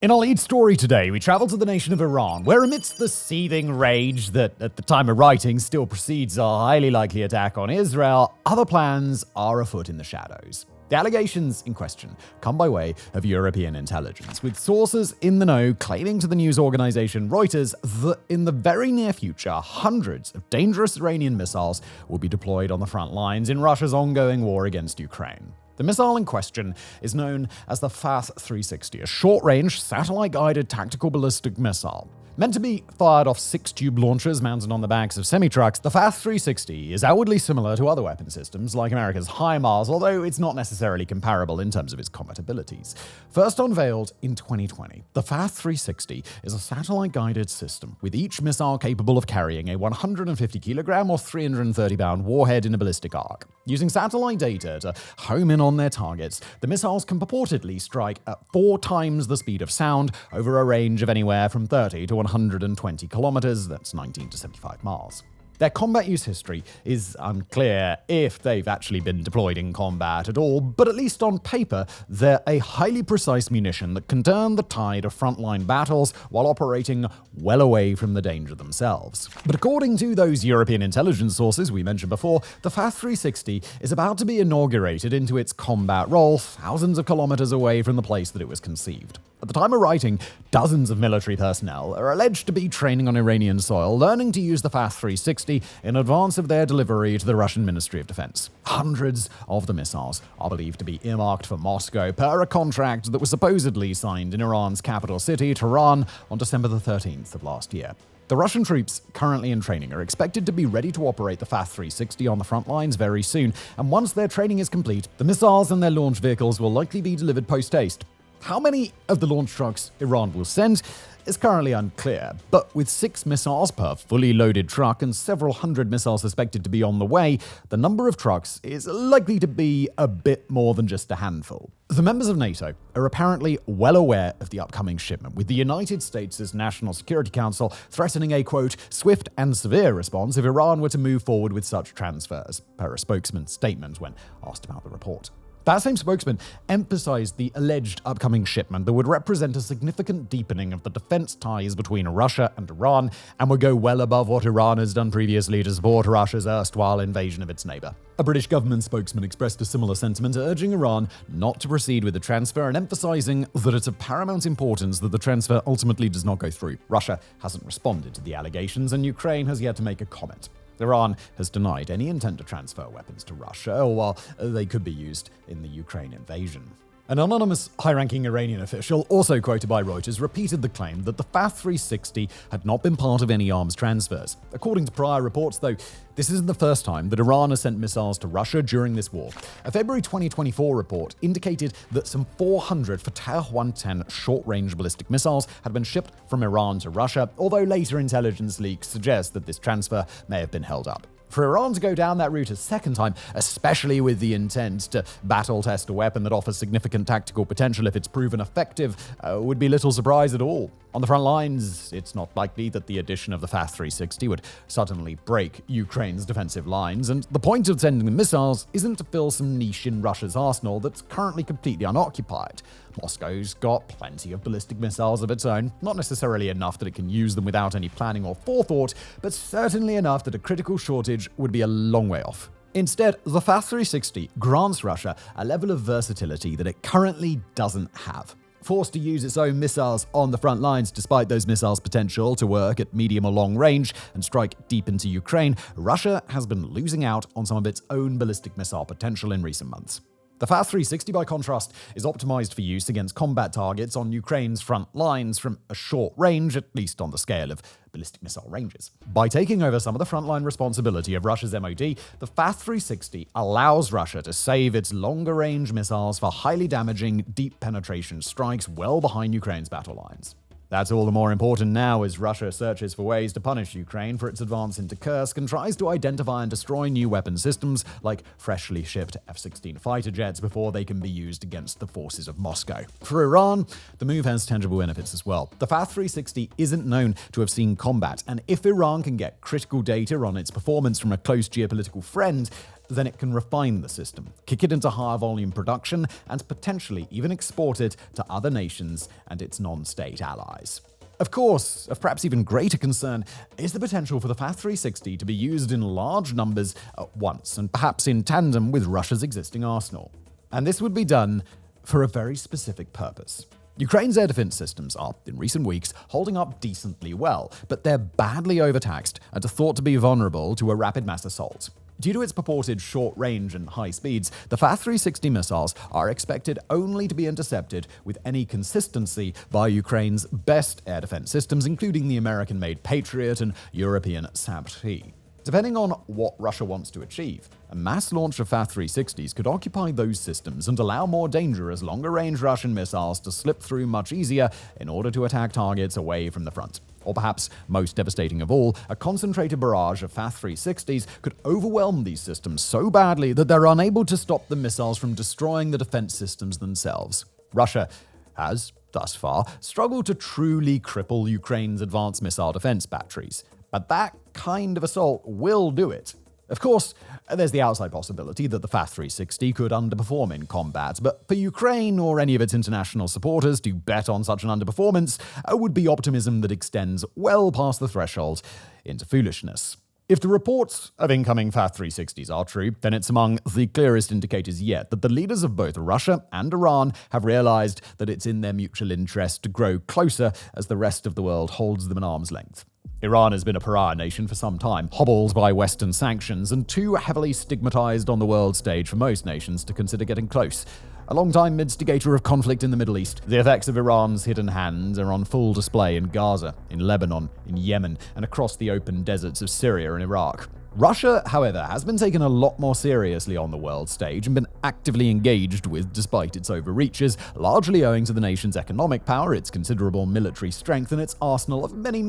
In our lead story today, we travel to the nation of Iran, where amidst the seething rage that, at the time of writing, still precedes a highly likely attack on Israel, other plans are afoot in the shadows. The allegations in question come by way of European intelligence, with sources in the know claiming to the news organization Reuters that in the very near future, hundreds of dangerous Iranian missiles will be deployed on the front lines in Russia's ongoing war against Ukraine. The missile in question is known as the FATH-360, a short-range, satellite-guided tactical ballistic missile. Meant to be fired off 6 tube launchers mounted on the backs of semi-trucks, the FATH-360 is outwardly similar to other weapon systems like America's HIMARS, although it's not necessarily comparable in terms of its combat abilities. First unveiled in 2020, the FATH-360 is a satellite-guided system, with each missile capable of carrying a 150-kilogram or 330-pound warhead in a ballistic arc. Using satellite data to home in on their targets, the missiles can purportedly strike at 4 times the speed of sound over a range of anywhere from 30 to 120 kilometers, that's 19 to 75 miles. Their combat use history is unclear if they've actually been deployed in combat at all, but at least on paper, they're a highly precise munition that can turn the tide of frontline battles while operating well away from the danger themselves. But according to those European intelligence sources we mentioned before, the FATH-360 is about to be inaugurated into its combat role thousands of kilometers away from the place that it was conceived. At the time of writing, dozens of military personnel are alleged to be training on Iranian soil, learning to use the FATH-360 in advance of their delivery to the Russian Ministry of Defense. Hundreds of the missiles are believed to be earmarked for Moscow per a contract that was supposedly signed in Iran's capital city, Tehran, on December the 13th of last year. The Russian troops currently in training are expected to be ready to operate the FATH-360 on the front lines very soon, and once their training is complete, the missiles and their launch vehicles will likely be delivered post-haste. How many of the launch trucks Iran will send is currently unclear, but with 6 missiles per fully loaded truck and several hundred missiles suspected to be on the way, the number of trucks is likely to be a bit more than just a handful. The members of NATO are apparently well aware of the upcoming shipment, with the United States' National Security Council threatening a, quote, swift and severe response if Iran were to move forward with such transfers, per a spokesman's statement when asked about the report. That same spokesman emphasized the alleged upcoming shipment that would represent a significant deepening of the defense ties between Russia and Iran and would go well above what Iran has done previously to support Russia's erstwhile invasion of its neighbor. A British government spokesman expressed a similar sentiment, urging Iran not to proceed with the transfer and emphasizing that it's of paramount importance that the transfer ultimately does not go through. Russia hasn't responded to the allegations, and Ukraine has yet to make a comment. Iran has denied any intent to transfer weapons to Russia, while they could be used in the Ukraine invasion. An anonymous high-ranking Iranian official, also quoted by Reuters, repeated the claim that the FATH-360 had not been part of any arms transfers. According to prior reports, though, this isn't the first time that Iran has sent missiles to Russia during this war. A February 2024 report indicated that some 400 Fateh-110 short-range ballistic missiles had been shipped from Iran to Russia, although later intelligence leaks suggest that this transfer may have been held up. For Iran to go down that route a second time, especially with the intent to battle-test a weapon that offers significant tactical potential if it's proven effective, would be little surprise at all. On the front lines, it's not likely that the addition of the FATH-360 would suddenly break Ukraine's defensive lines, and the point of sending the missiles isn't to fill some niche in Russia's arsenal that's currently completely unoccupied. Moscow's got plenty of ballistic missiles of its own, not necessarily enough that it can use them without any planning or forethought, but certainly enough that a critical shortage would be a long way off. Instead, the FATH-360 grants Russia a level of versatility that it currently doesn't have. Forced to use its own missiles on the front lines despite those missiles' potential to work at medium or long range and strike deep into Ukraine, Russia has been losing out on some of its own ballistic missile potential in recent months. The FATH-360, by contrast, is optimized for use against combat targets on Ukraine's front lines from a short range, at least on the scale of ballistic missile ranges. By taking over some of the frontline responsibility of Russia's MOD, the FATH-360 allows Russia to save its longer-range missiles for highly damaging, deep penetration strikes well behind Ukraine's battle lines. That's all the more important now as Russia searches for ways to punish Ukraine for its advance into Kursk and tries to identify and destroy new weapon systems like freshly shipped F-16 fighter jets before they can be used against the forces of Moscow. For Iran, the move has tangible benefits as well. The FATH-360 isn't known to have seen combat, and if Iran can get critical data on its performance from a close geopolitical friend, then it can refine the system, kick it into higher volume production, and potentially even export it to other nations and its non-state allies. Of course, of perhaps even greater concern is the potential for the FAT-360 to be used in large numbers at once, and perhaps in tandem with Russia's existing arsenal. And this would be done for a very specific purpose. Ukraine's air defense systems are, in recent weeks, holding up decently well, but they're badly overtaxed and are thought to be vulnerable to a rapid mass assault. Due to its purported short range and high speeds, the FAT-360 missiles are expected only to be intercepted with any consistency by Ukraine's best air defense systems, including the American-made Patriot and European SAB-3. Depending on what Russia wants to achieve, a mass launch of FAT-360s could occupy those systems and allow more dangerous, longer-range Russian missiles to slip through much easier in order to attack targets away from the front. Or perhaps, most devastating of all, a concentrated barrage of FAT-360s could overwhelm these systems so badly that they're unable to stop the missiles from destroying the defense systems themselves. Russia has, thus far, struggled to truly cripple Ukraine's advanced missile defense batteries. But that kind of assault will do it. Of course, there's the outside possibility that the FAT-360 could underperform in combat, but for Ukraine or any of its international supporters to bet on such an underperformance would be optimism that extends well past the threshold into foolishness. If the reports of incoming FAT-360s are true, then it's among the clearest indicators yet that the leaders of both Russia and Iran have realized that it's in their mutual interest to grow closer as the rest of the world holds them at arm's length. Iran has been a pariah nation for some time, hobbled by Western sanctions and too heavily stigmatized on the world stage for most nations to consider getting close. A long-time instigator of conflict in the Middle East, the effects of Iran's hidden hands are on full display in Gaza, in Lebanon, in Yemen, and across the open deserts of Syria and Iraq. Russia, however, has been taken a lot more seriously on the world stage and been actively engaged with despite its overreaches, largely owing to the nation's economic power, its considerable military strength, and its arsenal of many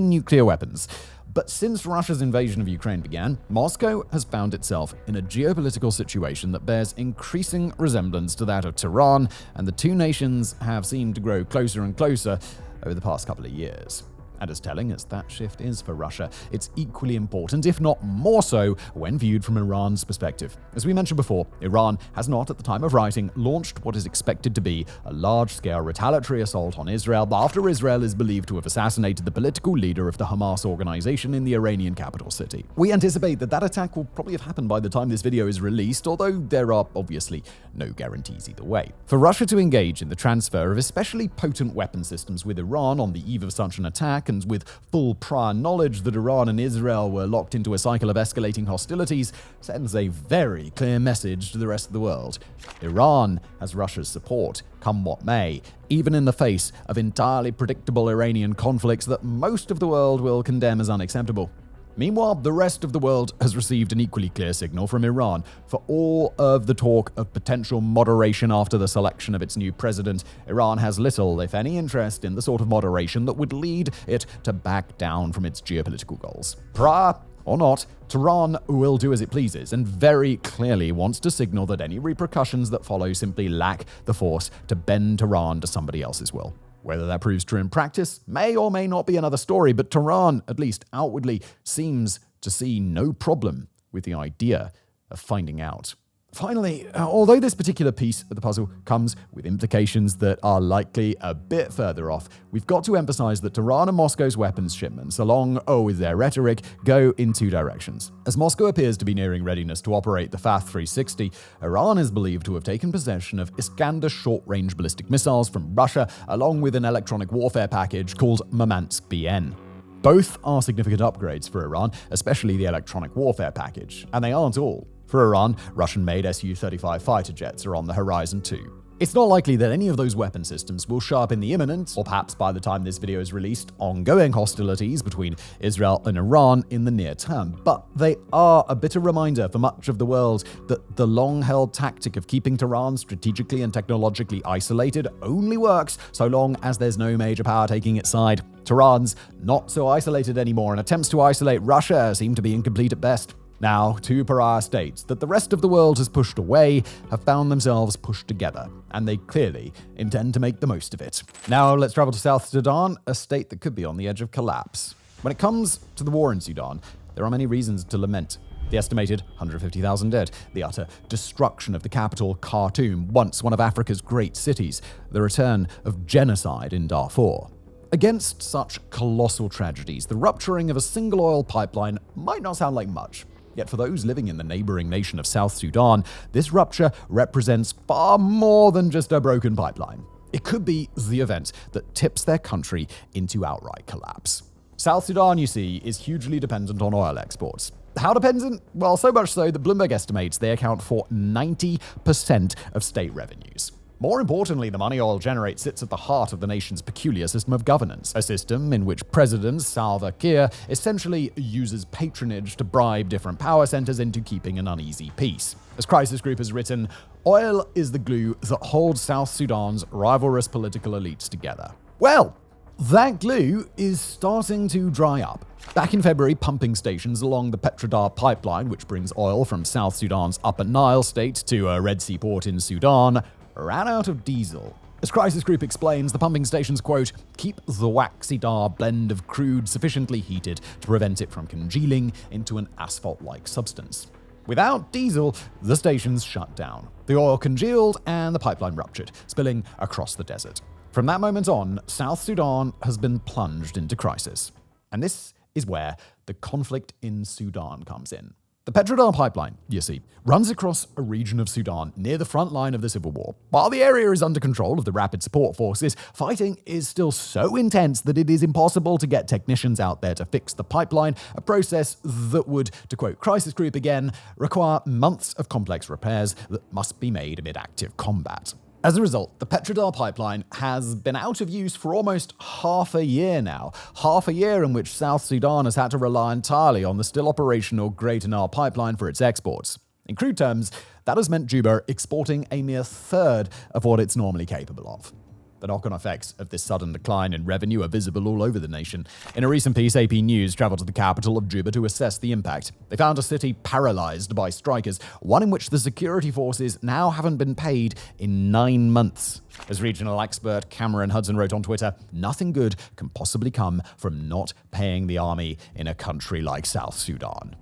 nuclear weapons. But since Russia's invasion of Ukraine began, Moscow has found itself in a geopolitical situation that bears increasing resemblance to that of Tehran, and the two nations have seemed to grow closer and closer over the past couple of years. And as telling as that shift is for Russia, it's equally important, if not more so, when viewed from Iran's perspective. As we mentioned before, Iran has not, at the time of writing, launched what is expected to be a large-scale retaliatory assault on Israel after Israel is believed to have assassinated the political leader of the Hamas organization in the Iranian capital city. We anticipate that attack will probably have happened by the time this video is released, although there are obviously no guarantees either way. For Russia to engage in the transfer of especially potent weapon systems with Iran on the eve of such an attack, and with full prior knowledge that Iran and Israel were locked into a cycle of escalating hostilities, sends a very clear message to the rest of the world. Iran has Russia's support, come what may, even in the face of entirely predictable Iranian conflicts that most of the world will condemn as unacceptable. Meanwhile, the rest of the world has received an equally clear signal from Iran. For all of the talk of potential moderation after the selection of its new president, Iran has little, if any, interest in the sort of moderation that would lead it to back down from its geopolitical goals. Prior or not, Tehran will do as it pleases and very clearly wants to signal that any repercussions that follow simply lack the force to bend Tehran to somebody else's will. Whether that proves true in practice may or may not be another story, but Tehran, at least outwardly, seems to see no problem with the idea of finding out. Finally, although this particular piece of the puzzle comes with implications that are likely a bit further off, we've got to emphasize that Tehran and Moscow's weapons shipments, along with their rhetoric, go in two directions. As Moscow appears to be nearing readiness to operate the FAT-360, Iran is believed to have taken possession of Iskander short-range ballistic missiles from Russia, along with an electronic warfare package called Murmansk BN. Both are significant upgrades for Iran, especially the electronic warfare package, and they aren't all. For Iran, Russian-made Su-35 fighter jets are on the horizon too. It's not likely that any of those weapon systems will show up in the imminent, or perhaps by the time this video is released, ongoing hostilities between Israel and Iran in the near term, but they are a bitter reminder for much of the world that the long-held tactic of keeping Tehran strategically and technologically isolated only works so long as there's no major power taking its side. Tehran's not so isolated anymore, and attempts to isolate Russia seem to be incomplete at best. Now, two pariah states that the rest of the world has pushed away have found themselves pushed together, and they clearly intend to make the most of it. Now, let's travel to South Sudan, a state that could be on the edge of collapse. When it comes to the war in Sudan, there are many reasons to lament. The estimated 150,000 dead, the utter destruction of the capital, Khartoum, once one of Africa's great cities, the return of genocide in Darfur. Against such colossal tragedies, the rupturing of a single oil pipeline might not sound like much. Yet for those living in the neighboring nation of South Sudan, this rupture represents far more than just a broken pipeline. It could be the event that tips their country into outright collapse. South Sudan, you see, is hugely dependent on oil exports. How dependent? Well, so much so that Bloomberg estimates they account for 90% of state revenues. More importantly, the money oil generates sits at the heart of the nation's peculiar system of governance, a system in which President Salva Kiir essentially uses patronage to bribe different power centers into keeping an uneasy peace. As Crisis Group has written, oil is the glue that holds South Sudan's rivalrous political elites together. Well, that glue is starting to dry up. Back in February, pumping stations along the Petrodar pipeline, which brings oil from South Sudan's Upper Nile state to a Red Sea port in Sudan, ran out of diesel. As Crisis Group explains, the pumping stations, quote, keep the waxy dar blend of crude sufficiently heated to prevent it from congealing into an asphalt-like substance. Without diesel, the stations shut down. The oil congealed and the pipeline ruptured, spilling across the desert. From that moment on, South Sudan has been plunged into crisis. And this is where the conflict in Sudan comes in. The Petrodar pipeline, you see, runs across a region of Sudan near the front line of the civil war. While the area is under control of the rapid support forces, fighting is still so intense that it is impossible to get technicians out there to fix the pipeline, a process that would, to quote Crisis Group again, require months of complex repairs that must be made amid active combat. As a result, the Petrodar pipeline has been out of use for almost half a year now. Half a year in which South Sudan has had to rely entirely on the still operational Greater Nile pipeline for its exports. In crude terms, that has meant Juba exporting a mere third of what it's normally capable of. The knock-on effects of this sudden decline in revenue are visible all over the nation. In a recent piece, AP News traveled to the capital of Juba to assess the impact. They found a city paralyzed by strikers, one in which the security forces now haven't been paid in 9 months. As regional expert Cameron Hudson wrote on Twitter, nothing good can possibly come from not paying the army in a country like South Sudan.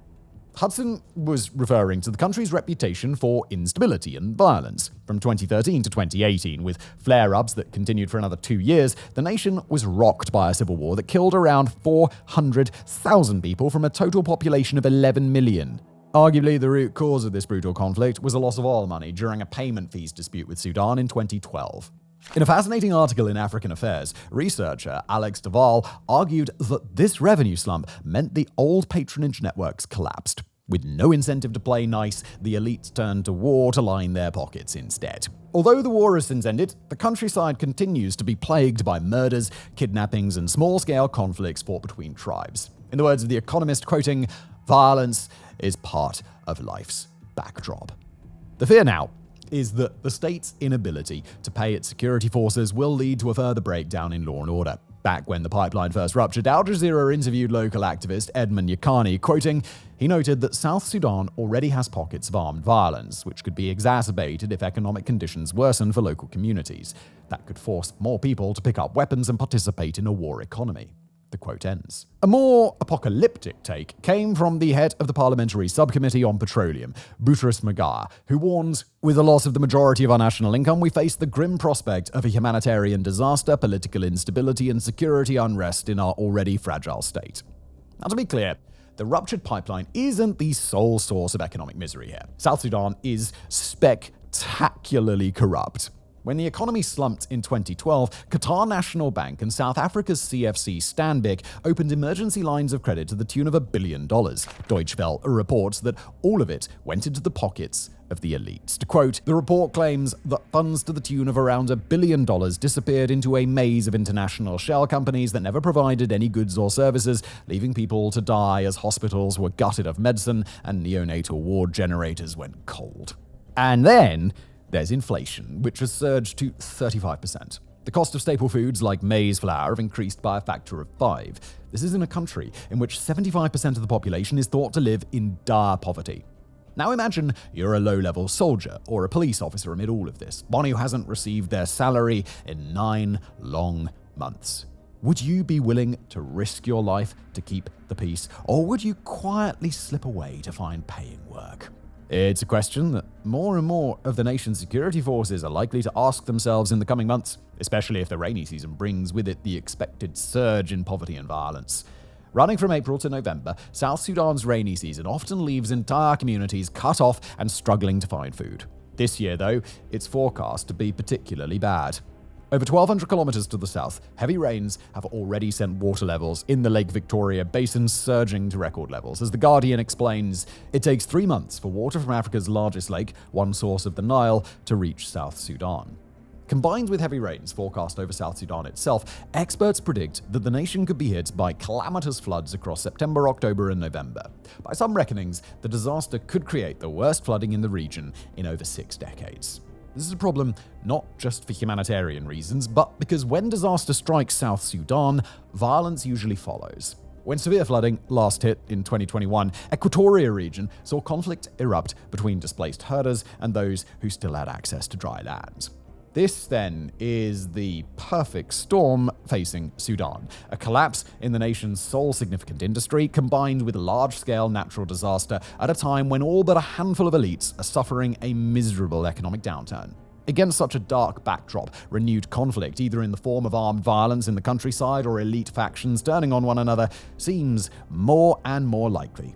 Hudson was referring to the country's reputation for instability and violence. From 2013 to 2018, with flare-ups that continued for another 2 years, the nation was rocked by a civil war that killed around 400,000 people from a total population of 11 million. Arguably, the root cause of this brutal conflict was a loss of oil money during a payment fees dispute with Sudan in 2012. In a fascinating article in African Affairs, researcher Alex Duval argued that this revenue slump meant the old patronage networks collapsed. With no incentive to play nice, the elites turned to war to line their pockets instead. Although the war has since ended, the countryside continues to be plagued by murders, kidnappings, and small-scale conflicts fought between tribes. In the words of The Economist, quoting, "Violence is part of life's backdrop." The fear now is that the state's inability to pay its security forces will lead to a further breakdown in law and order. Back when the pipeline first ruptured, Al Jazeera interviewed local activist Edmund Yakani, quoting, he noted that South Sudan already has pockets of armed violence, which could be exacerbated if economic conditions worsen for local communities. That could force more people to pick up weapons and participate in a war economy. The quote ends. A more apocalyptic take came from the head of the Parliamentary Subcommittee on Petroleum, Boutros Magar, who warns, with the loss of the majority of our national income, we face the grim prospect of a humanitarian disaster, political instability, and security unrest in our already fragile state. Now, to be clear, the ruptured pipeline isn't the sole source of economic misery here. South Sudan is spectacularly corrupt. When the economy slumped in 2012, Qatar National Bank and South Africa's CFC Stanbic opened emergency lines of credit to the tune of $1 billion. Deutsche Welle reports that all of it went into the pockets of the elites. To quote, the report claims that funds to the tune of around $1 billion disappeared into a maze of international shell companies that never provided any goods or services, leaving people to die as hospitals were gutted of medicine and neonatal ward generators went cold. And then there's inflation, which has surged to 35%. The cost of staple foods like maize flour have increased by a factor of 5. This is in a country in which 75% of the population is thought to live in dire poverty. Now imagine you're a low-level soldier or a police officer amid all of this, one who hasn't received their salary in 9 long months. Would you be willing to risk your life to keep the peace, or would you quietly slip away to find paying work? It's a question that more and more of the nation's security forces are likely to ask themselves in the coming months, especially if the rainy season brings with it the expected surge in poverty and violence. Running from April to November, South Sudan's rainy season often leaves entire communities cut off and struggling to find food. This year, though, it's forecast to be particularly bad. Over 1,200 kilometers to the south, heavy rains have already sent water levels in the Lake Victoria basin surging to record levels. As The Guardian explains, it takes 3 months for water from Africa's largest lake, one source of the Nile, to reach South Sudan. Combined with heavy rains forecast over South Sudan itself, experts predict that the nation could be hit by calamitous floods across September, October, and November. By some reckonings, the disaster could create the worst flooding in the region in over 6 decades. This is a problem not just for humanitarian reasons, but because when disaster strikes South Sudan, violence usually follows. When severe flooding last hit in 2021, Equatoria region saw conflict erupt between displaced herders and those who still had access to dry land. This, then, is the perfect storm facing Sudan. A collapse in the nation's sole significant industry, combined with a large-scale natural disaster at a time when all but a handful of elites are suffering a miserable economic downturn. Against such a dark backdrop, renewed conflict, either in the form of armed violence in the countryside or elite factions turning on one another, seems more and more likely.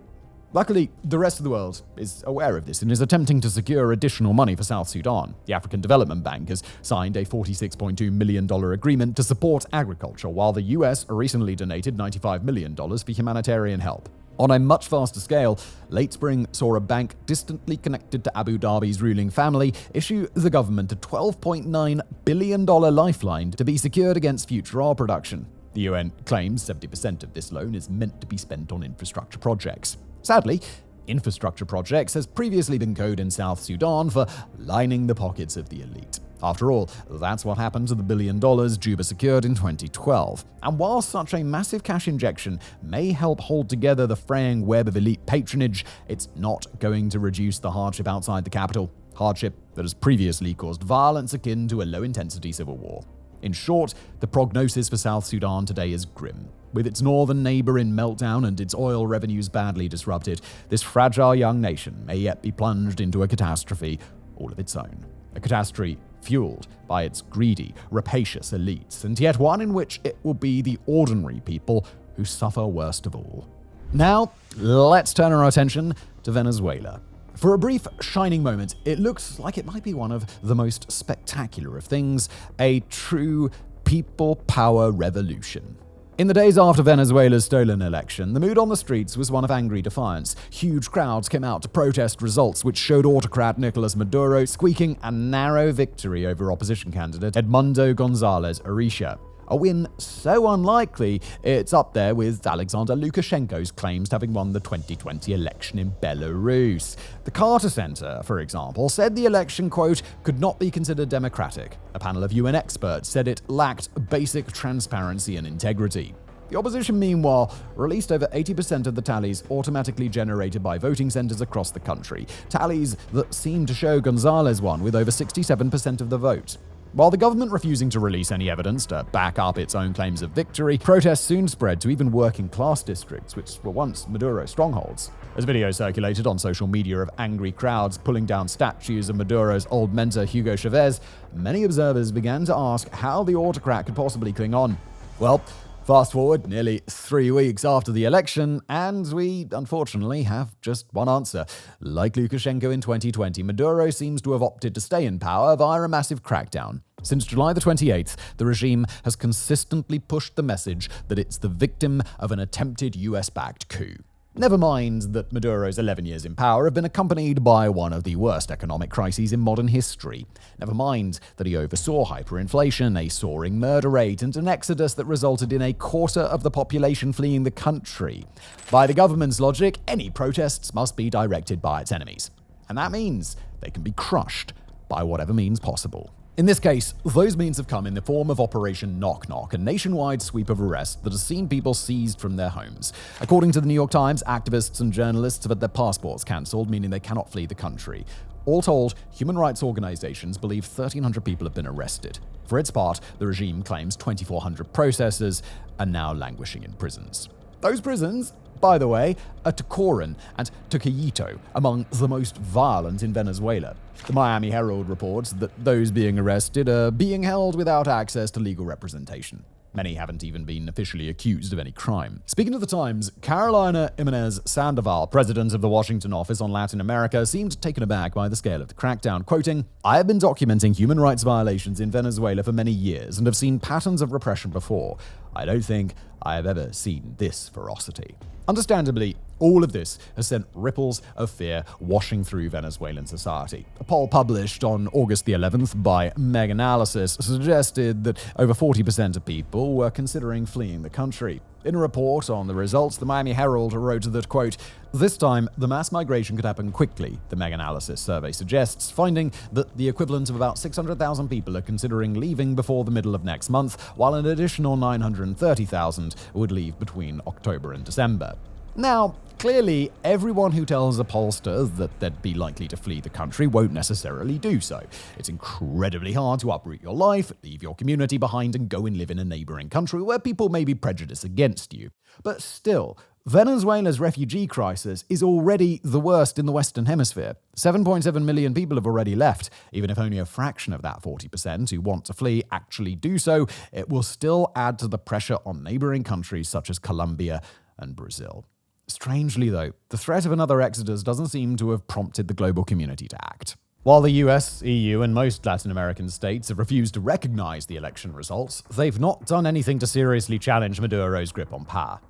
Luckily, the rest of the world is aware of this and is attempting to secure additional money for South Sudan. The African Development Bank has signed a $46.2 million agreement to support agriculture, while the US recently donated $95 million for humanitarian help. On a much faster scale, late spring saw a bank distantly connected to Abu Dhabi's ruling family issue the government a $12.9 billion lifeline to be secured against future oil production. The UN claims 70% of this loan is meant to be spent on infrastructure projects. Sadly, infrastructure projects has previously been code in South Sudan for lining the pockets of the elite. After all, that's what happened to the $1 billion Juba secured in 2012. And while such a massive cash injection may help hold together the fraying web of elite patronage, it's not going to reduce the hardship outside the capital. Hardship that has previously caused violence akin to a low-intensity civil war. In short, the prognosis for South Sudan today is grim. With its northern neighbor in meltdown and its oil revenues badly disrupted, this fragile young nation may yet be plunged into a catastrophe all of its own. A catastrophe fueled by its greedy, rapacious elites, and yet one in which it will be the ordinary people who suffer worst of all. Now, let's turn our attention to Venezuela. For a brief, shining moment, it looks like it might be one of the most spectacular of things, a true people power revolution. In the days after Venezuela's stolen election, the mood on the streets was one of angry defiance. Huge crowds came out to protest results which showed autocrat Nicolas Maduro squeaking a narrow victory over opposition candidate Edmundo González Urrutia. A win so unlikely, it's up there with Alexander Lukashenko's claims to having won the 2020 election in Belarus. The Carter Center, for example, said the election, quote, could not be considered democratic. A panel of UN experts said it lacked basic transparency and integrity. The opposition, meanwhile, released over 80% of the tallies automatically generated by voting centers across the country, tallies that seem to show González won with over 67% of the vote. While the government refusing to release any evidence to back up its own claims of victory, protests soon spread to even working-class districts, which were once Maduro strongholds. As videos circulated on social media of angry crowds pulling down statues of Maduro's old mentor Hugo Chavez, many observers began to ask how the autocrat could possibly cling on. Well, fast forward nearly 3 weeks after the election, and we, unfortunately, have just one answer. Like Lukashenko in 2020, Maduro seems to have opted to stay in power via a massive crackdown. Since July the 28th, the regime has consistently pushed the message that it's the victim of an attempted US-backed coup. Never mind that Maduro's 11 years in power have been accompanied by one of the worst economic crises in modern history. Never mind that he oversaw hyperinflation, a soaring murder rate, and an exodus that resulted in a quarter of the population fleeing the country. By the government's logic, any protests must be directed by its enemies. And that means they can be crushed by whatever means possible. In this case, those means have come in the form of Operation Knock Knock, a nationwide sweep of arrests that has seen people seized from their homes. According to the New York Times, activists and journalists have had their passports cancelled, meaning they cannot flee the country. All told, human rights organizations believe 1,300 people have been arrested. For its part, the regime claims 2,400 protesters are now languishing in prisons. Those prisons, by the way, are Tocoran and Tucayito, among the most violent in Venezuela. The Miami Herald reports that those being arrested are being held without access to legal representation. Many haven't even been officially accused of any crime. Speaking of the Times, Carolina Jimenez Sandoval, president of the Washington office on Latin America, seemed taken aback by the scale of the crackdown, quoting, "I have been documenting human rights violations in Venezuela for many years and have seen patterns of repression before. I don't think I have ever seen this ferocity." Understandably, all of this has sent ripples of fear washing through Venezuelan society. A poll published on August the 11th by Mega-Analysis suggested that over 40% of people were considering fleeing the country. In a report on the results, the Miami Herald wrote that, quote, "This time, the mass migration could happen quickly," the Mega-Analysis survey suggests, finding that the equivalent of about 600,000 people are considering leaving before the middle of next month, while an additional 930,000 would leave between October and December. Now, clearly, everyone who tells a pollster that they'd be likely to flee the country won't necessarily do so. It's incredibly hard to uproot your life, leave your community behind, and go and live in a neighboring country where people may be prejudiced against you. But still, Venezuela's refugee crisis is already the worst in the Western Hemisphere. 7.7 million people have already left. Even if only a fraction of that 40% who want to flee actually do so, it will still add to the pressure on neighboring countries such as Colombia and Brazil. Strangely, though, the threat of another exodus doesn't seem to have prompted the global community to act. While the US, EU, and most Latin American states have refused to recognize the election results, they've not done anything to seriously challenge Maduro's grip on power.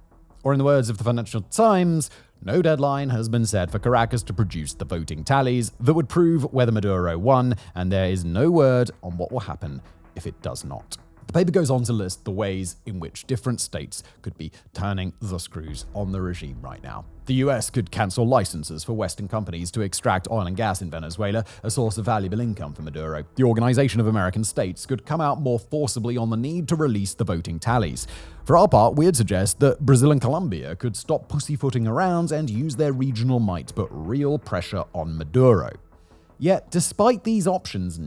Or in the words of the Financial Times, no deadline has been set for Caracas to produce the voting tallies that would prove whether Maduro won, and there is no word on what will happen if it does not. The paper goes on to list the ways in which different states could be turning the screws on the regime right now. The US could cancel licenses for Western companies to extract oil and gas in Venezuela, a source of valuable income for Maduro. The Organization of American States could come out more forcibly on the need to release the voting tallies. For our part, we'd suggest that Brazil and Colombia could stop pussyfooting around and use their regional might to put real pressure on Maduro. Yet, despite these options,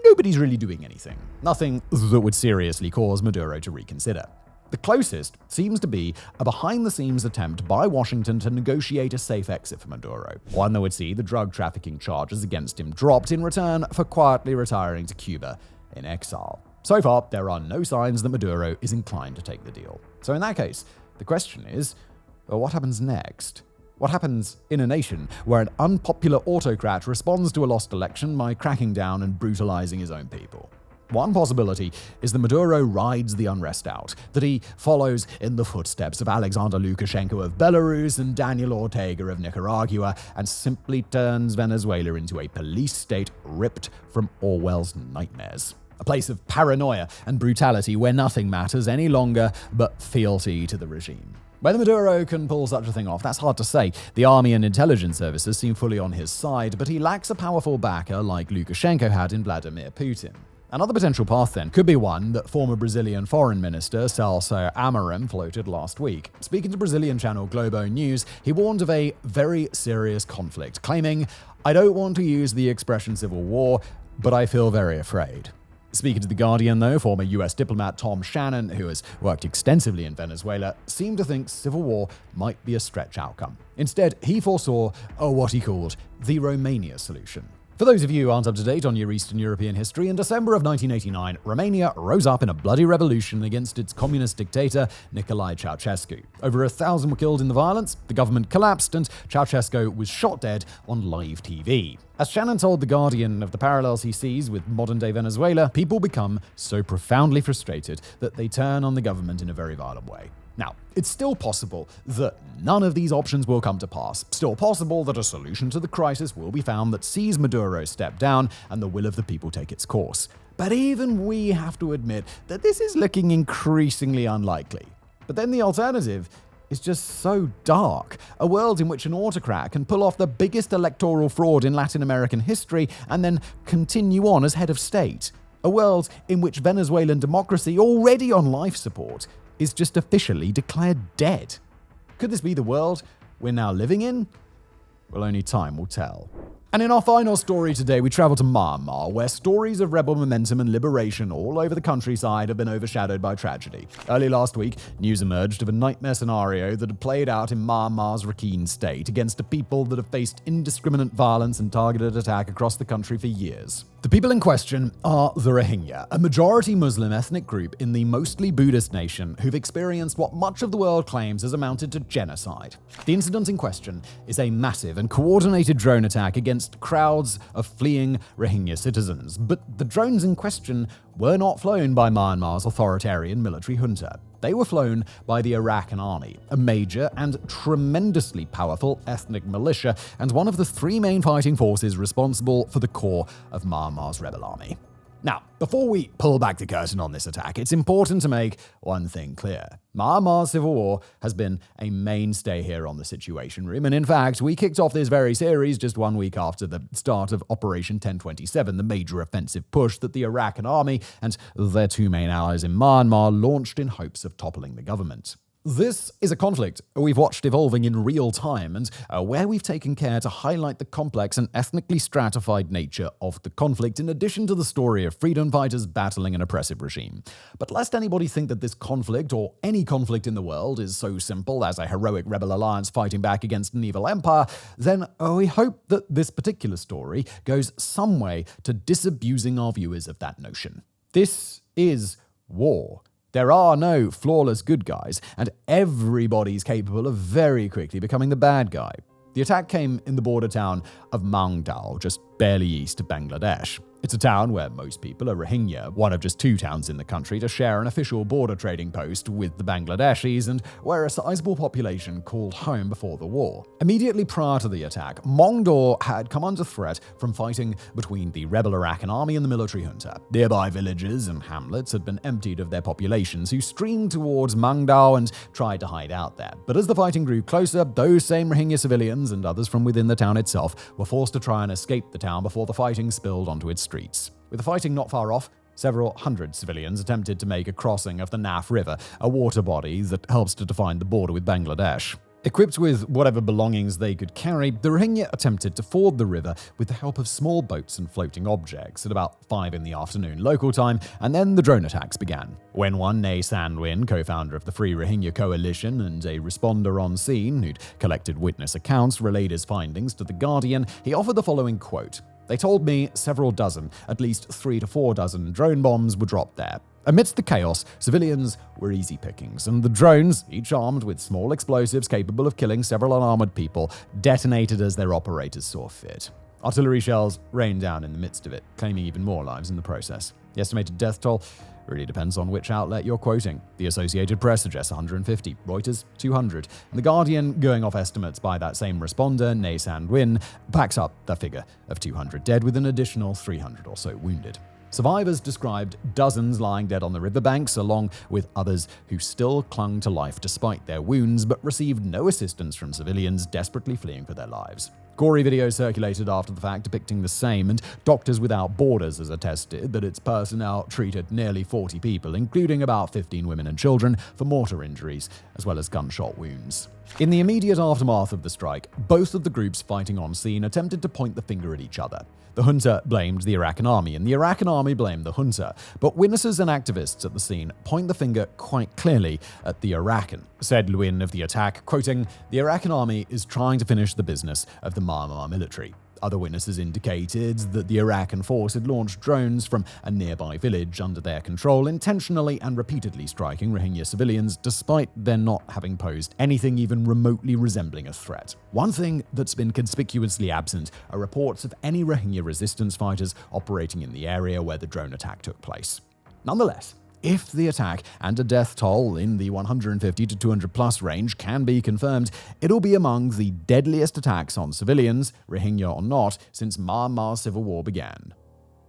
nobody's really doing anything. Nothing that would seriously cause Maduro to reconsider. The closest seems to be a behind-the-scenes attempt by Washington to negotiate a safe exit for Maduro, one that would see the drug trafficking charges against him dropped in return for quietly retiring to Cuba in exile. So far, there are no signs that Maduro is inclined to take the deal. So in that case, the question is, well, what happens next? What happens in a nation where an unpopular autocrat responds to a lost election by cracking down and brutalizing his own people? One possibility is that Maduro rides the unrest out, that he follows in the footsteps of Alexander Lukashenko of Belarus and Daniel Ortega of Nicaragua, and simply turns Venezuela into a police state ripped from Orwell's nightmares. A place of paranoia and brutality where nothing matters any longer but fealty to the regime. Whether Maduro can pull such a thing off, that's hard to say. The army and intelligence services seem fully on his side, but he lacks a powerful backer like Lukashenko had in Vladimir Putin. Another potential path, then, could be one that former Brazilian Foreign Minister Celso Amorim floated last week. Speaking to Brazilian channel Globo News, he warned of a very serious conflict, claiming, "I don't want to use the expression civil war, but I feel very afraid." Speaking to The Guardian, though, former US diplomat Tom Shannon, who has worked extensively in Venezuela, seemed to think civil war might be a stretch outcome. Instead, he foresaw what he called the Romania solution. For those of you who aren't up to date on your Eastern European history, in December of 1989, Romania rose up in a bloody revolution against its communist dictator, Nicolae Ceausescu. Over 1,000 were killed in the violence, the government collapsed, and Ceausescu was shot dead on live TV. As Shannon told The Guardian of the parallels he sees with modern-day Venezuela, people become so profoundly frustrated that they turn on the government in a very violent way. Now, it's still possible that none of these options will come to pass. Still possible that a solution to the crisis will be found that sees Maduro step down and the will of the people take its course. But even we have to admit that this is looking increasingly unlikely. But then the alternative is just so dark. A world in which an autocrat can pull off the biggest electoral fraud in Latin American history and then continue on as head of state. A world in which Venezuelan democracy, already on life support, is just officially declared dead. Could this be the world we're now living in? Well, only time will tell. And in our final story today, we travel to Myanmar, where stories of rebel momentum and liberation all over the countryside have been overshadowed by tragedy. Early last week, news emerged of a nightmare scenario that had played out in Myanmar's Rakhine state against a people that have faced indiscriminate violence and targeted attack across the country for years. The people in question are the Rohingya, a majority Muslim ethnic group in the mostly Buddhist nation who've experienced what much of the world claims has amounted to genocide. The incident in question is a massive and coordinated drone attack against crowds of fleeing Rohingya citizens, but the drones in question were not flown by Myanmar's authoritarian military junta. They were flown by the Iraqi army, a major and tremendously powerful ethnic militia, and one of the three main fighting forces responsible for the core of Myanmar's rebel army. Now, before we pull back the curtain on this attack, it's important to make one thing clear. Myanmar's civil war has been a mainstay here on the Situation Room, and in fact, we kicked off this very series just 1 week after the start of Operation 1027, the major offensive push that the Iraqi army and their two main allies in Myanmar launched in hopes of toppling the government. This is a conflict we've watched evolving in real time and where we've taken care to highlight the complex and ethnically stratified nature of the conflict in addition to the story of freedom fighters battling an oppressive regime. But lest anybody think that this conflict or any conflict in the world is so simple as a heroic rebel alliance fighting back against an evil empire, then we hope that this particular story goes some way to disabusing our viewers of that notion. This is war. There are no flawless good guys, and everybody's capable of very quickly becoming the bad guy. The attack came in the border town of Mangdao, just barely east of Bangladesh. It's a town where most people are Rohingya, one of just two towns in the country to share an official border trading post with the Bangladeshis and where a sizable population called home before the war. Immediately prior to the attack, Mangdao had come under threat from fighting between the rebel Iraqi army and the military junta. Nearby villages and hamlets had been emptied of their populations, who streamed towards Mangdao and tried to hide out there. But as the fighting grew closer, those same Rohingya civilians and others from within the town itself were forced to try and escape the town before the fighting spilled onto its streets. With the fighting not far off, several hundred civilians attempted to make a crossing of the Naf River, a water body that helps to define the border with Bangladesh. Equipped with whatever belongings they could carry, the Rohingya attempted to ford the river with the help of small boats and floating objects at about 5 in the afternoon local time, and then the drone attacks began. When one Ne Sandwin, co-founder of the Free Rohingya Coalition and a responder on scene who'd collected witness accounts, relayed his findings to The Guardian, he offered the following quote: "They told me several dozen, at least 3 to 4 dozen drone bombs were dropped there. Amidst the chaos, civilians were easy pickings, and the drones, each armed with small explosives capable of killing several unarmored people, detonated as their operators saw fit. Artillery shells rained down in the midst of it, claiming even more lives in the process. The estimated death toll really depends on which outlet you're quoting. The Associated Press suggests 150, Reuters 200, and The Guardian, going off estimates by that same responder, Ne Sandwin, backs up the figure of 200 dead with an additional 300 or so wounded." Survivors described dozens lying dead on the riverbanks, along with others who still clung to life despite their wounds, but received no assistance from civilians desperately fleeing for their lives. Gory videos circulated after the fact depicting the same, and Doctors Without Borders has attested that its personnel treated nearly 40 people, including about 15 women and children, for mortar injuries, as well as gunshot wounds. In the immediate aftermath of the strike, both of the groups fighting on scene attempted to point the finger at each other. The junta blamed the Iraqi army, and the Iraqi army blamed the junta. But witnesses and activists at the scene point the finger quite clearly at the Iraqi. Said Lewin of the attack, quoting, "The Iraqi army is trying to finish the business of the Myanmar military." Other witnesses indicated that the Iraqi force had launched drones from a nearby village under their control, intentionally and repeatedly striking Rohingya civilians despite their not having posed anything even remotely resembling a threat. One thing that's been conspicuously absent are reports of any Rohingya resistance fighters operating in the area where the drone attack took place. Nonetheless, if the attack and a death toll in the 150 to 200 plus range can be confirmed, it'll be among the deadliest attacks on civilians, Rohingya or not, since Myanmar's civil war began.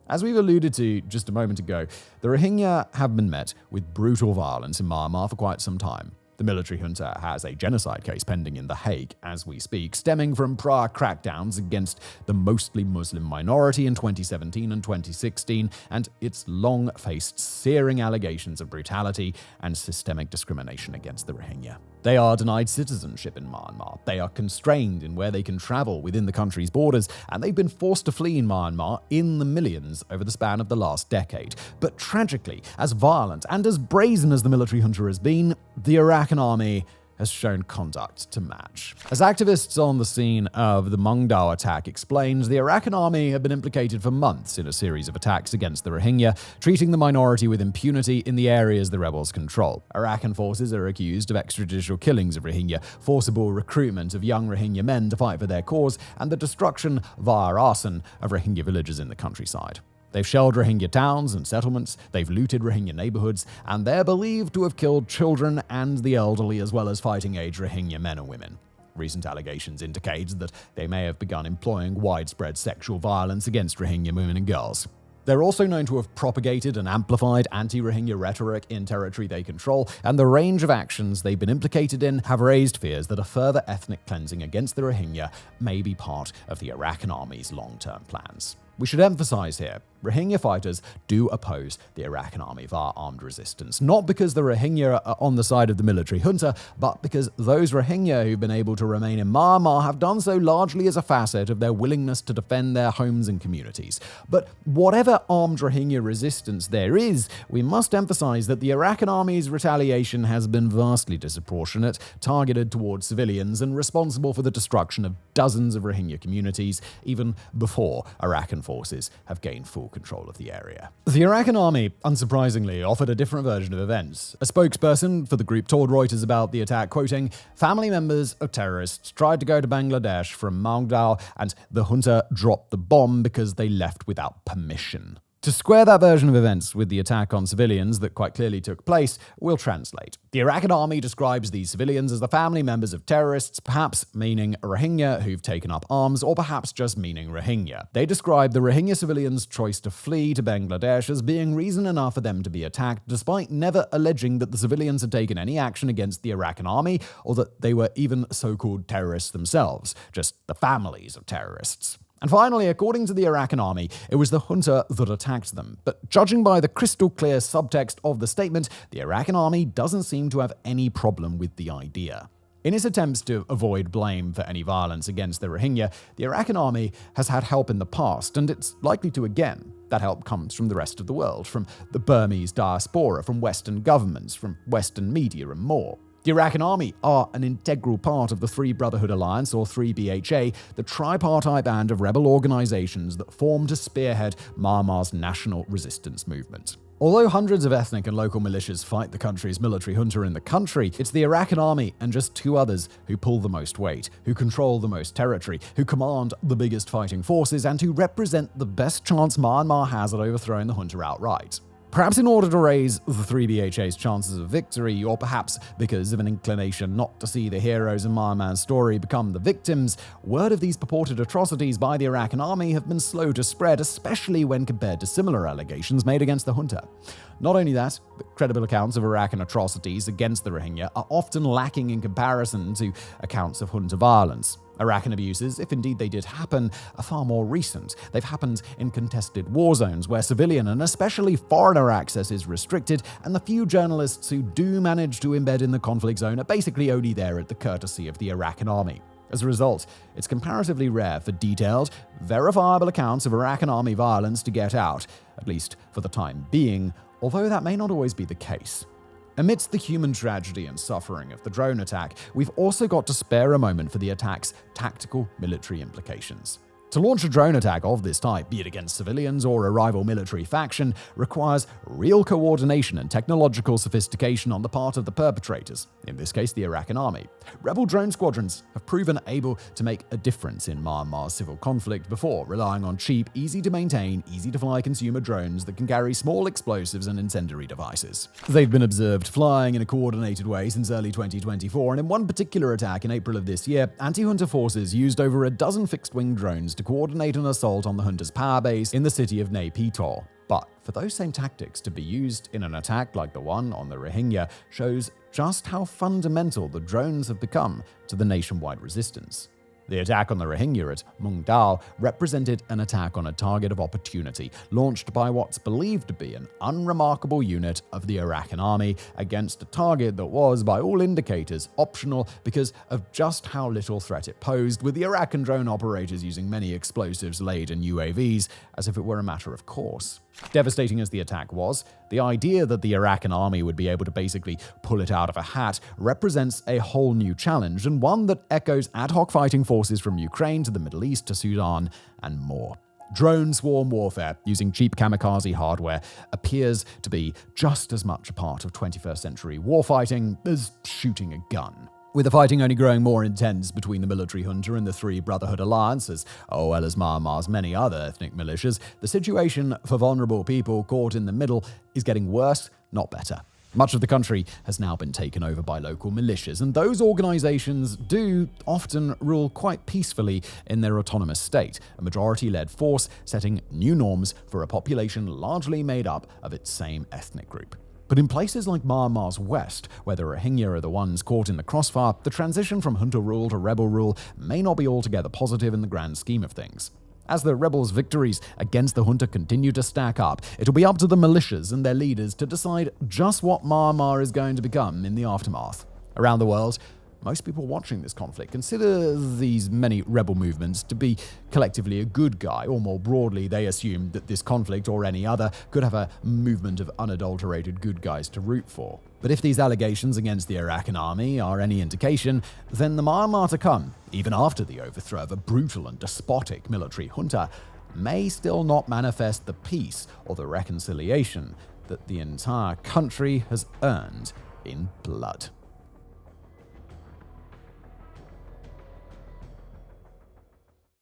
As we've alluded to just a moment ago, the Rohingya have been met with brutal violence in Myanmar for quite some time. The military junta has a genocide case pending in The Hague as we speak, stemming from prior crackdowns against the mostly Muslim minority in 2017 and 2016, and its long-faced searing allegations of brutality and systemic discrimination against the Rohingya. They are denied citizenship in Myanmar, they are constrained in where they can travel within the country's borders, and they've been forced to flee Myanmar in the millions over the span of the last decade. But tragically, as violent and as brazen as the military junta has been, the Arakan army has shown conduct to match. As activists on the scene of the Mungdao attack explained, the Arakan army have been implicated for months in a series of attacks against the Rohingya, treating the minority with impunity in the areas the rebels control. Arakan forces are accused of extrajudicial killings of Rohingya, forcible recruitment of young Rohingya men to fight for their cause, and the destruction via arson of Rohingya villages in the countryside. They've shelled Rohingya towns and settlements, they've looted Rohingya neighborhoods, and they're believed to have killed children and the elderly as well as fighting-age Rohingya men and women. Recent allegations indicate that they may have begun employing widespread sexual violence against Rohingya women and girls. They're also known to have propagated and amplified anti-Rohingya rhetoric in territory they control, and the range of actions they've been implicated in have raised fears that a further ethnic cleansing against the Rohingya may be part of the Arakan army's long-term plans. We should emphasize here, Rohingya fighters do oppose the Arakan army via armed resistance, not because the Rohingya are on the side of the military junta, but because those Rohingya who've been able to remain in Myanmar have done so largely as a facet of their willingness to defend their homes and communities. But whatever armed Rohingya resistance there is, we must emphasize that the Arakan army's retaliation has been vastly disproportionate, targeted towards civilians, and responsible for the destruction of dozens of Rohingya communities, even before Arakan forces have gained full control of the area. The Arakan army, unsurprisingly, offered a different version of events. A spokesperson for the group told Reuters about the attack, quoting, "Family members of terrorists tried to go to Bangladesh from Mungdao, and the junta dropped the bomb because they left without permission." To square that version of events with the attack on civilians that quite clearly took place, we'll translate. The Arakan army describes these civilians as the family members of terrorists, perhaps meaning Rohingya who've taken up arms, or perhaps just meaning Rohingya. They describe the Rohingya civilians' choice to flee to Bangladesh as being reason enough for them to be attacked, despite never alleging that the civilians had taken any action against the Arakan army, or that they were even so-called terrorists themselves, just the families of terrorists. And finally, according to the Arakan army, it was the junta that attacked them. But judging by the crystal clear subtext of the statement, the Arakan army doesn't seem to have any problem with the idea. In its attempts to avoid blame for any violence against the Rohingya, the Arakan army has had help in the past, and it's likely to again. That help comes from the rest of the world, from the Burmese diaspora, from Western governments, from Western media, and more. The Arakan army are an integral part of the Three Brotherhood Alliance, or 3BHA, the tripartite band of rebel organizations that form to spearhead Myanmar's national resistance movement. Although hundreds of ethnic and local militias fight the country's military junta in the country, it's the Arakan army and just two others who pull the most weight, who control the most territory, who command the biggest fighting forces, and who represent the best chance Myanmar has at overthrowing the junta outright. Perhaps in order to raise the 3BHA's chances of victory, or perhaps because of an inclination not to see the heroes in Myanmar's story become the victims, word of these purported atrocities by the Arakan army have been slow to spread, especially when compared to similar allegations made against the junta. Not only that, but credible accounts of Arakan atrocities against the Rohingya are often lacking in comparison to accounts of junta violence. Arakan abuses, if indeed they did happen, are far more recent. They've happened in contested war zones where civilian and especially foreigner access is restricted, and the few journalists who do manage to embed in the conflict zone are basically only there at the courtesy of the Arakan army. As a result, it's comparatively rare for detailed, verifiable accounts of Arakan army violence to get out, at least for the time being, although that may not always be the case. Amidst the human tragedy and suffering of the drone attack, we've also got to spare a moment for the attack's tactical military implications. To launch a drone attack of this type, be it against civilians or a rival military faction, requires real coordination and technological sophistication on the part of the perpetrators, in this case the Arakan army. Rebel drone squadrons have proven able to make a difference in Myanmar's civil conflict before, relying on cheap, easy-to-maintain, easy-to-fly consumer drones that can carry small explosives and incendiary devices. They've been observed flying in a coordinated way since early 2024, and in one particular attack in April of this year, anti-junta forces used over a dozen fixed-wing drones to coordinate an assault on the junta's power base in the city of Nay Pyi. But for those same tactics to be used in an attack like the one on the Rohingya shows just how fundamental the drones have become to the nationwide resistance. The attack on the Rohingya at Mung Dao represented an attack on a target of opportunity, launched by what's believed to be an unremarkable unit of the Iraqi army against a target that was, by all indicators, optional because of just how little threat it posed, with the Iraqi drone operators using many explosives-laden UAVs as if it were a matter of course. Devastating as the attack was, the idea that the Iraqi army would be able to basically pull it out of a hat represents a whole new challenge, and one that echoes ad hoc fighting forces from Ukraine to the Middle East to Sudan and more. Drone swarm warfare using cheap kamikaze hardware appears to be just as much a part of 21st century warfighting as shooting a gun. With the fighting only growing more intense between the military junta and the Three Brotherhood Alliance, as well as Myanmar's many other ethnic militias, the situation for vulnerable people caught in the middle is getting worse, not better. Much of the country has now been taken over by local militias, and those organizations do often rule quite peacefully in their autonomous state, a majority-led force setting new norms for a population largely made up of its same ethnic group. But in places like Myanmar's west, where the Rohingya are the ones caught in the crossfire, the transition from junta rule to rebel rule may not be altogether positive in the grand scheme of things. As the rebels' victories against the junta continue to stack up, it'll be up to the militias and their leaders to decide just what Myanmar is going to become in the aftermath. Around the world, most people watching this conflict consider these many rebel movements to be collectively a good guy, or more broadly, they assume that this conflict or any other could have a movement of unadulterated good guys to root for. But if these allegations against the Iraqi army are any indication, then the Myanmar to come, even after the overthrow of a brutal and despotic military junta, may still not manifest the peace or the reconciliation that the entire country has earned in blood.